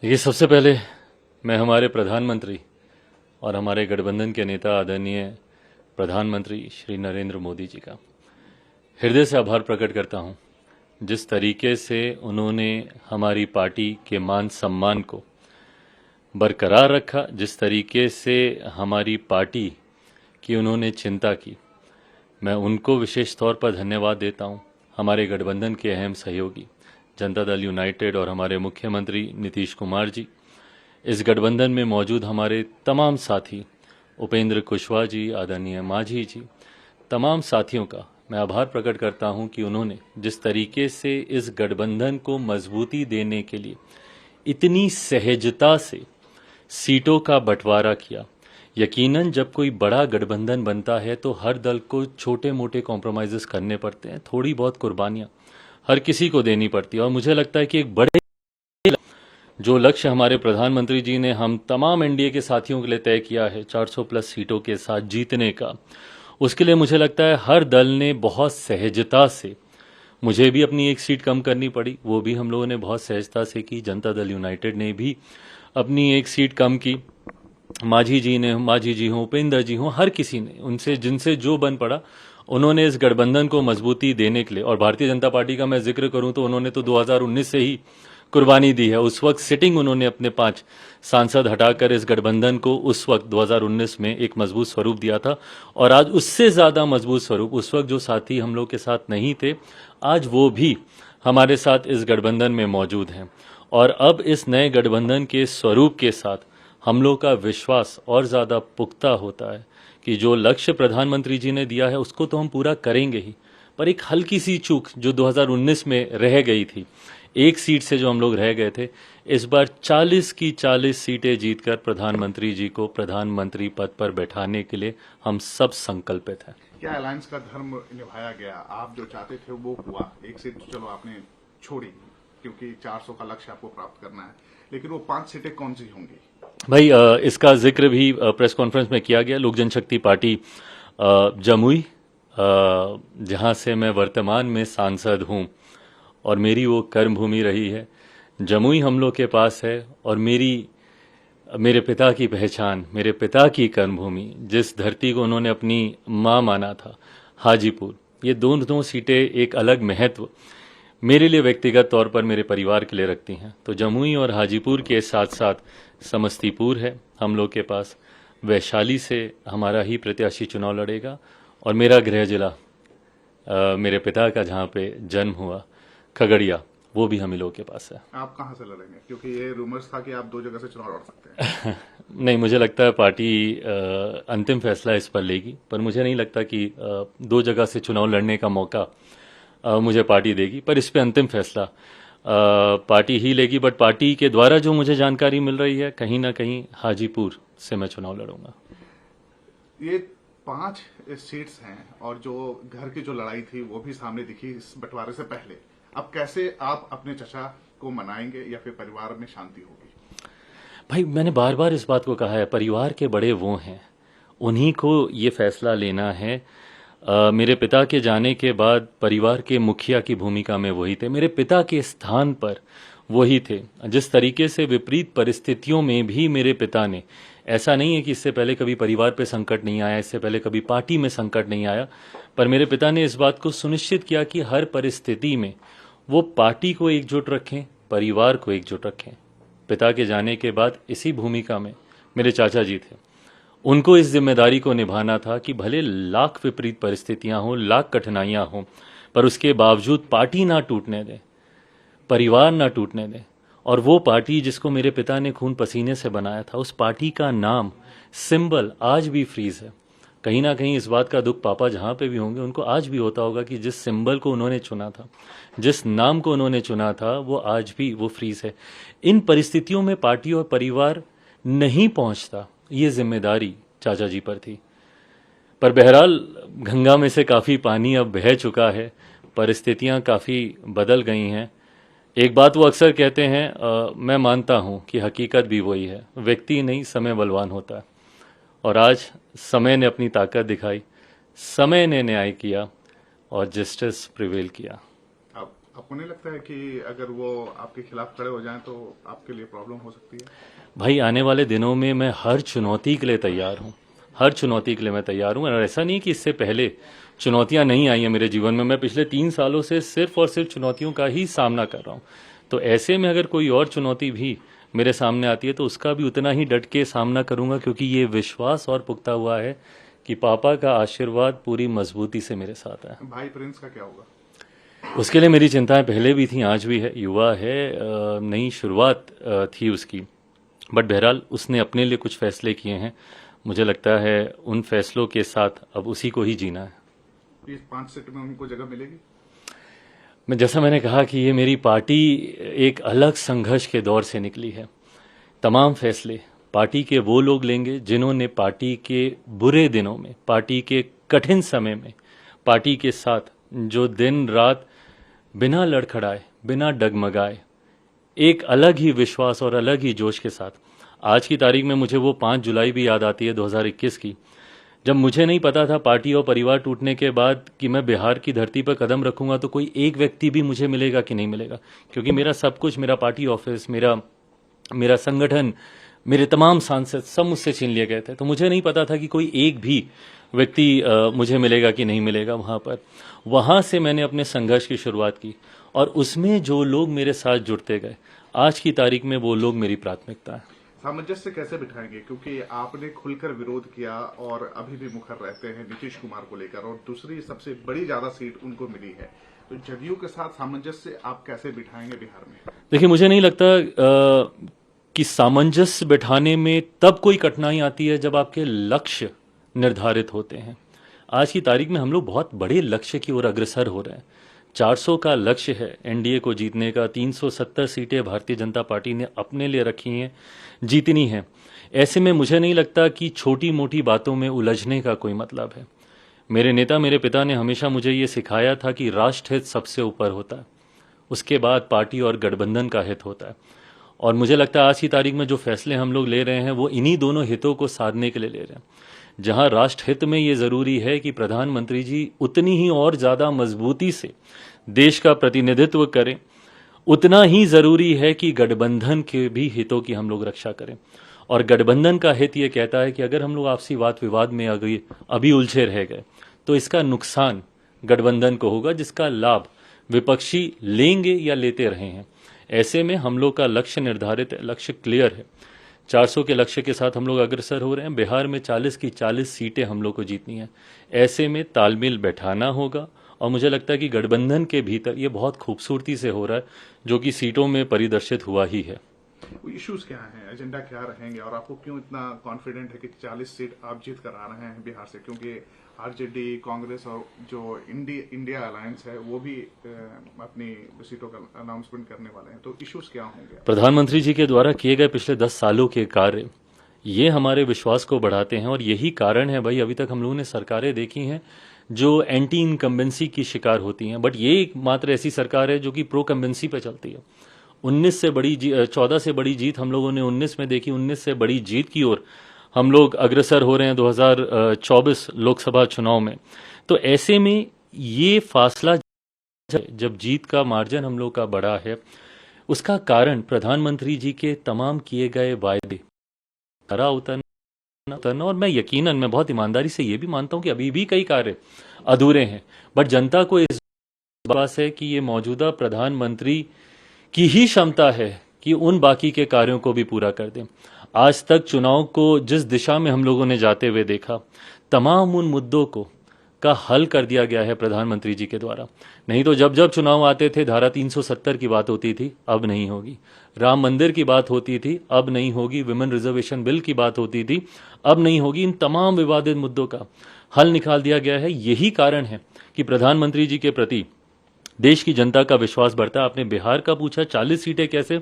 ये सबसे पहले मैं हमारे प्रधानमंत्री और हमारे गठबंधन के नेता आदरणीय प्रधानमंत्री श्री नरेंद्र मोदी जी का हृदय से आभार प्रकट करता हूं। जिस तरीके से उन्होंने हमारी पार्टी के मान सम्मान को बरकरार रखा, जिस तरीके से हमारी पार्टी की उन्होंने चिंता की, मैं उनको विशेष तौर पर धन्यवाद देता हूं। हमारे गठबंधन के अहम सहयोगी जनता दल यूनाइटेड और हमारे मुख्यमंत्री नीतीश कुमार जी, इस गठबंधन में मौजूद हमारे तमाम साथी उपेंद्र कुशवाहा जी, आदरणीय मांझी जी, तमाम साथियों का मैं आभार प्रकट करता हूं कि उन्होंने जिस तरीके से इस गठबंधन को मजबूती देने के लिए इतनी सहजता से सीटों का बंटवारा किया। यकीनन जब कोई बड़ा गठबंधन बनता है तो हर दल को छोटे मोटे कॉम्प्रोमाइजेस करने पड़ते हैं, थोड़ी बहुत कुर्बानियां हर किसी को देनी पड़ती है। और मुझे लगता है कि एक बड़े जो लक्ष्य हमारे प्रधानमंत्री जी ने हम तमाम एनडीए के साथियों के लिए तय किया है 400 प्लस सीटों के साथ जीतने का, उसके लिए मुझे लगता है हर दल ने बहुत सहजता से, मुझे भी अपनी एक सीट कम करनी पड़ी, वो भी हम लोगों ने बहुत सहजता से की। जनता दल यूनाइटेड ने भी अपनी एक सीट कम की। मांझी जी हों, उपेंद्र जी हों, हर किसी ने उनसे जिनसे जो बन पड़ा उन्होंने इस गठबंधन को मजबूती देने के लिए। और भारतीय जनता पार्टी का मैं जिक्र करूं तो उन्होंने तो 2019 से ही कुर्बानी दी है। उस वक्त सिटिंग उन्होंने अपने 5 सांसद हटाकर इस गठबंधन को उस वक्त 2019 में एक मजबूत स्वरूप दिया था। और आज उससे ज्यादा मजबूत स्वरूप, उस वक्त जो साथी हम लोग के साथ नहीं थे, आज वो भी हमारे साथ इस गठबंधन में मौजूद हैं। और अब इस नए गठबंधन के स्वरूप के साथ हम लोग का विश्वास और ज्यादा पुख्ता होता है कि जो लक्ष्य प्रधानमंत्री जी ने दिया है उसको तो हम पूरा करेंगे ही, पर एक हल्की सी चूक जो 2019 में रह गई थी, एक सीट से जो हम लोग रह गए थे, इस बार 40 की 40 सीटें जीतकर प्रधानमंत्री जी को प्रधानमंत्री पद पर बैठाने के लिए हम सब संकल्पित हैं। क्या अलायंस का धर्म निभाया गया? आप जो चाहते थे वो हुआ। एक सीट तो चलो आपने छोड़ी क्योंकि 400 का लक्ष्य आपको प्राप्त करना है, लेकिन वो 5 सीटें कौन सी होंगी? भाई, इसका जिक्र भी प्रेस कॉन्फ्रेंस में किया गया। लोक जनशक्ति पार्टी जमुई, जहां से मैं वर्तमान में सांसद हूं और मेरी वो कर्मभूमि रही है, जमुई हम लोग के पास है। और मेरे पिता की पहचान, मेरे पिता की कर्मभूमि, जिस धरती को उन्होंने अपनी मां माना था, हाजीपुर, ये दोनों सीटें एक अलग महत्व मेरे लिए व्यक्तिगत तौर पर, मेरे परिवार के लिए रखती हैं। तो जमुई और हाजीपुर के साथ साथ समस्तीपुर है हम लोग के पास। वैशाली से हमारा ही प्रत्याशी चुनाव लड़ेगा। और मेरा गृह जिला, मेरे पिता का जहाँ पे जन्म हुआ, खगड़िया, वो भी हम ही लोग के पास है। आप कहां से लड़ेंगे? क्योंकि ये रूमर्स था कि आप 2 जगह से चुनाव लड़ सकते हैं। नहीं, मुझे लगता है पार्टी अंतिम फैसला इस पर लेगी, पर मुझे नहीं लगता कि 2 जगह से चुनाव लड़ने का मौका मुझे पार्टी देगी। पर इस पे अंतिम फैसला पार्टी ही लेगी। बट पार्टी के द्वारा जो मुझे जानकारी मिल रही है, कहीं ना कहीं हाजीपुर से मैं चुनाव लड़ूंगा। ये 5 सीट्स हैं और जो घर की जो लड़ाई थी वो भी सामने दिखी इस बंटवारे से पहले। अब कैसे आप अपने चचा को मनाएंगे या फिर परिवार में शांति होगी? भाई, मैंने बार बार इस बात को कहा है, परिवार के बड़े वो हैं, उन्हीं को ये फैसला लेना है। मेरे पिता के जाने के बाद परिवार के मुखिया की भूमिका में वही थे, मेरे पिता के स्थान पर वही थे। जिस तरीके से विपरीत परिस्थितियों में भी मेरे पिता ने, ऐसा नहीं है कि इससे पहले कभी परिवार पे संकट नहीं आया, इससे पहले कभी पार्टी में संकट नहीं आया, पर मेरे पिता ने इस बात को सुनिश्चित किया कि हर परिस्थिति में वो पार्टी को एकजुट रखें, परिवार को एकजुट रखें। पिता के जाने के बाद इसी भूमिका में मेरे चाचा जी थे। उनको इस जिम्मेदारी को निभाना था कि भले लाख विपरीत परिस्थितियां हों, लाख कठिनाइयां हों, पर उसके बावजूद पार्टी ना टूटने दें, परिवार ना टूटने दें। और वो पार्टी जिसको मेरे पिता ने खून पसीने से बनाया था, उस पार्टी का नाम, सिंबल आज भी फ्रीज है। कहीं ना कहीं इस बात का दुख पापा जहां पे भी होंगे उनको आज भी होता होगा कि जिस सिंबल को उन्होंने चुना था, जिस नाम को उन्होंने चुना था, वो आज भी वो फ्रीज है। इन परिस्थितियों में पार्टी और परिवार नहीं पहुंचता, ये जिम्मेदारी चाचा जी पर थी। पर बहरहाल गंगा में से काफी पानी अब बह चुका है, परिस्थितियां काफी बदल गई हैं। एक बात वो अक्सर कहते हैं, मैं मानता हूं कि हकीकत भी वही है, व्यक्ति नहीं समय बलवान होता है। और आज समय ने अपनी ताकत दिखाई, समय ने न्याय किया और जस्टिस प्रिवेल किया। अब आपको नहीं लगता है कि अगर वो आपके खिलाफ खड़े हो जाएं तो आपके लिए प्रॉब्लम हो सकती है? भाई आने वाले दिनों में मैं हर चुनौती के लिए तैयार हूँ, हर चुनौती के लिए मैं तैयार हूँ। और ऐसा नहीं कि इससे पहले चुनौतियां नहीं आई हैं मेरे जीवन में। मैं पिछले 3 सालों से सिर्फ और सिर्फ चुनौतियों का ही सामना कर रहा हूँ। तो ऐसे में अगर कोई और चुनौती भी मेरे सामने आती है तो उसका भी उतना ही डट के सामना करूंगा, क्योंकि ये विश्वास और पुख्ता हुआ है कि पापा का आशीर्वाद पूरी मजबूती से मेरे साथ है। भाई प्रिंस का क्या होगा? उसके लिए मेरी चिंताएं पहले भी थी, आज भी है। युवा है, नई शुरुआत थी उसकी, बट बहरहाल उसने अपने लिए कुछ फैसले किए हैं। मुझे लगता है उन फैसलों के साथ अब उसी को ही जीना है। इस 5 सीट में उनको जगह मिलेगी? जैसा मैंने कहा कि ये मेरी पार्टी एक अलग संघर्ष के दौर से निकली है। तमाम फैसले पार्टी के वो लोग लेंगे जिन्होंने पार्टी के बुरे दिनों में, पार्टी के कठिन समय में पार्टी के साथ जो दिन रात बिना लड़खड़ाए, बिना डगमगाए, एक अलग ही विश्वास और अलग ही जोश के साथ। आज की तारीख में मुझे वो 5 जुलाई भी याद आती है 2021 की, जब मुझे नहीं पता था पार्टी और परिवार टूटने के बाद कि मैं बिहार की धरती पर कदम रखूंगा तो कोई एक व्यक्ति भी मुझे मिलेगा कि नहीं मिलेगा। क्योंकि मेरा सब कुछ, मेरा पार्टी ऑफिस, मेरा संगठन, मेरे तमाम सांसद सब मुझसे छीन लिए गए थे। तो मुझे नहीं पता था कि कोई एक भी व्यक्ति मुझे मिलेगा कि नहीं मिलेगा वहां पर। वहां से मैंने अपने संघर्ष की शुरुआत की और उसमें जो लोग मेरे साथ जुड़ते गए, आज की तारीख में वो लोग मेरी प्राथमिकता है। सामंजस्य कैसे बिठाएंगे, क्योंकि आपने खुलकर विरोध किया और अभी भी मुखर रहते हैं नीतीश कुमार को लेकर, और दूसरी सबसे बड़ी ज्यादा सीट उनको मिली है, तो जदयू के साथ सामंजस्य आप कैसे बिठाएंगे बिहार में? देखिए, मुझे नहीं लगता कि सामंजस्य बिठाने में तब कोई कठिनाई आती है जब आपके लक्ष्य निर्धारित होते हैं। आज की तारीख में हम लोग बहुत बड़े लक्ष्य की ओर अग्रसर हो रहे हैं। 400 का लक्ष्य है एनडीए को जीतने का, 370 सीटें भारतीय जनता पार्टी ने अपने लिए रखी हैं, जीतनी है। ऐसे में मुझे नहीं लगता कि छोटी मोटी बातों में उलझने का कोई मतलब है। मेरे नेता, मेरे पिता ने हमेशा मुझे ये सिखाया था कि राष्ट्र हित सबसे ऊपर होता है, उसके बाद पार्टी और गठबंधन का हित होता है। और मुझे लगता है आज की तारीख में जो फैसले हम लोग ले रहे हैं वो इन्हीं दोनों हितों को साधने के लिए ले रहे हैं। जहां राष्ट्र हित में ये जरूरी है कि प्रधानमंत्री जी उतनी ही और ज्यादा मजबूती से देश का प्रतिनिधित्व करें, उतना ही जरूरी है कि गठबंधन के भी हितों की हम लोग रक्षा करें। और गठबंधन का हित ये कहता है कि अगर हम लोग आपसी वाद विवाद में अभी उलझे रह गए तो इसका नुकसान गठबंधन को होगा, जिसका लाभ विपक्षी लेंगे या लेते रहे हैं। ऐसे में हम लोग का लक्ष्य निर्धारित है, लक्ष्य क्लियर है। 400 के लक्ष्य के साथ हम लोग अग्रसर हो रहे हैं। बिहार में 40 की 40 सीटें हम लोग को जीतनी है। ऐसे में तालमेल बैठाना होगा और मुझे लगता है कि गठबंधन के भीतर ये बहुत खूबसूरती से हो रहा है, जो कि सीटों में परिदर्शित हुआ ही है। इश्यूज क्या हैं, एजेंडा क्या रहेंगे, और आपको क्यों इतना कॉन्फिडेंट है कि 40 सीट आप जीत कर आ रहे हैं बिहार से? क्योंकि आरजेडी, कांग्रेस और जो इंडिया अलायंस है वो भी अपनी सीटों का अनाउंसमेंट करने वाले हैं, तो इश्यूज क्या होंगे? प्रधानमंत्री जी के द्वारा किए गए पिछले 10 सालों के कार्य ये हमारे विश्वास को बढ़ाते हैं। और यही कारण है भाई, अभी तक हम लोगों ने सरकारें देखी हैं जो एंटी इनकम्बेंसी की शिकार होती हैं, बट ये एकमात्र ऐसी सरकार है जो कि प्रो कम्बेंसी पे चलती है। 14 से बड़ी जीत हम लोगों ने 19 में देखी। 19 से बड़ी जीत की ओर हम लोग अग्रसर हो रहे हैं 2024 लोकसभा चुनाव में। तो ऐसे में ये फासला, जब जीत का मार्जिन हम लोग का बड़ा है, उसका कारण प्रधानमंत्री जी के तमाम किए गए वायदे खरा उतरना। और मैं यकीनन, मैं बहुत ईमानदारी से ये भी मानता हूं कि अभी भी कई कार्य अधूरे हैं, बट जनता को इस विश्वास है कि ये मौजूदा प्रधानमंत्री की ही क्षमता है कि उन बाकी के कार्यों को भी पूरा कर दें। आज तक चुनाव को जिस दिशा में हम लोगों ने जाते हुए देखा, तमाम उन मुद्दों को का हल कर दिया गया है प्रधानमंत्री जी के द्वारा। नहीं तो जब जब चुनाव आते थे धारा 370 की बात होती थी, अब नहीं होगी। राम मंदिर की बात होती थी, अब नहीं होगी। विमेन रिजर्वेशन बिल की बात होती थी, अब नहीं होगी। इन तमाम विवादित मुद्दों का हल निकाल दिया गया है। यही कारण है कि प्रधानमंत्री जी के प्रति देश की जनता का विश्वास बढ़ता है। आपने बिहार का पूछा, 40 सीटें कैसे?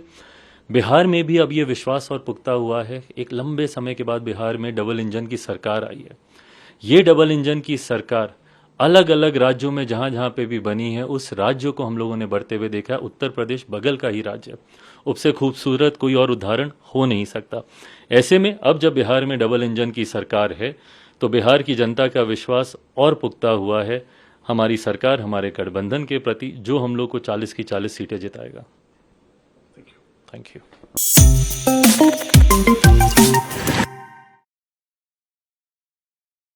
बिहार में भी अब ये विश्वास और पुख्ता हुआ है। एक लंबे समय के बाद बिहार में डबल इंजन की सरकार आई है। ये डबल इंजन की सरकार अलग अलग राज्यों में जहां जहां पे भी बनी है, उस राज्य को हम लोगों ने बढ़ते हुए देखा है। उत्तर प्रदेश बगल का ही राज्य है, उससे खूबसूरत कोई और उदाहरण हो नहीं सकता। ऐसे में अब जब बिहार में डबल इंजन की सरकार है तो बिहार की जनता का विश्वास और पुख्ता हुआ है। हमारी सरकार हमारे गठबंधन के प्रति जो हम लोग को 40 की 40 सीटें जिताएगा। Thank you. Thank you.